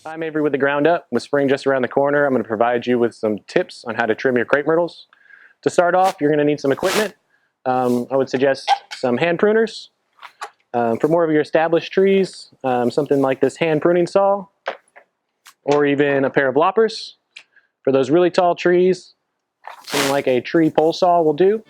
I'm Avery with The Ground Up. With spring just around the corner, I'm going to provide you with some tips on how to trim your crepe myrtles. To start off, you're going to need some equipment. I would suggest some hand pruners. For more of your established trees, something like this hand pruning saw, or even a pair of loppers. For those really tall trees, something like a tree pole saw will do.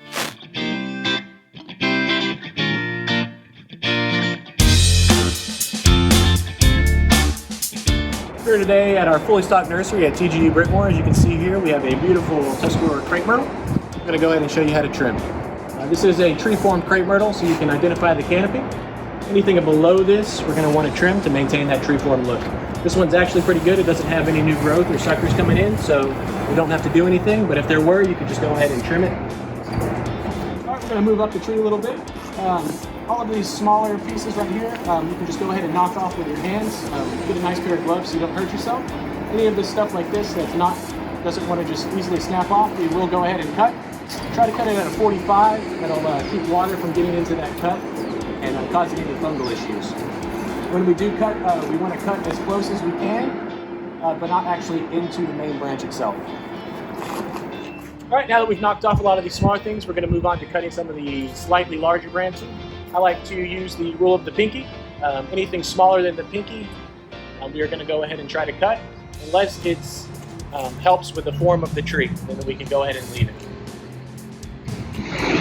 We're here today at our fully stocked nursery at TGU Brickmore. As you can see here, we have a beautiful Tuscarora crepe myrtle. I'm going to go ahead and show you how to trim. This is a tree-formed crepe myrtle, so you can identify the canopy. Anything below this, we're going to want to trim to maintain that tree-formed look. This one's actually pretty good. It doesn't have any new growth or suckers coming in, so we don't have to do anything. But if there were, you could just go ahead and trim it. All right, we're going to move up the tree a little bit. All of these smaller pieces right here, you can just go ahead and knock off with your hands. Get a nice pair of gloves so you don't hurt yourself. Any of this stuff like this doesn't want to just easily snap off, we will go ahead and cut. Try to cut it at a 45. That'll keep water from getting into that cut and causing any fungal issues. When we do cut, we want to cut as close as we can, but not actually into the main branch itself. All right, now that we've knocked off a lot of these smaller things, we're going to move on to cutting some of the slightly larger branches. I like to use the rule of the pinky. Anything smaller than the pinky, we are going to go ahead and try to cut, unless it helps with the form of the tree, then we can go ahead and leave it.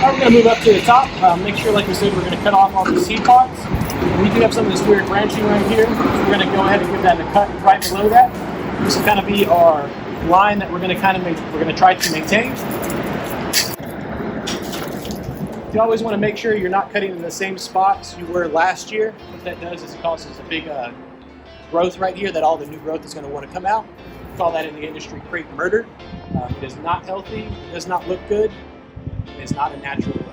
All right, we're going to move up to the top. Make sure, like we said, we're going to cut off all these seed pods. We do have some of this weird branching right here. We're going to go ahead and give that a cut right below that. This will kind of be our line that we're going to try to maintain. You always want to make sure you're not cutting in the same spots you were last year. What that does is it causes a big growth right here that all the new growth is going to want to come out. We call that in the industry Crape Myrtle. It is not healthy, it does not look good, it is not a natural look.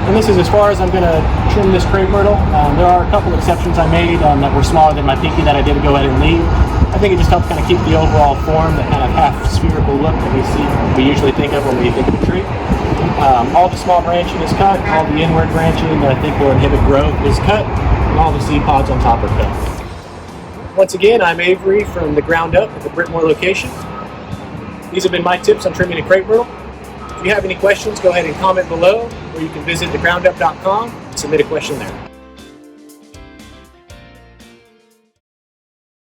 And this is as far as I'm going to trim this crepe myrtle. There are a couple exceptions I made that were smaller than my pinky that I did go ahead and leave. I think it just helps kind of keep the overall form, that kind of half spherical look that we usually think of when we think of a tree. All the small branching is cut, all the inward branching that I think will inhibit growth is cut, and all the seed pods on top are cut. Once again, I'm Avery from The Ground Up at the Brickmore location. These have been my tips on trimming a crepe myrtle. If you have any questions, go ahead and comment below, or you can visit thegroundup.com and submit a question there.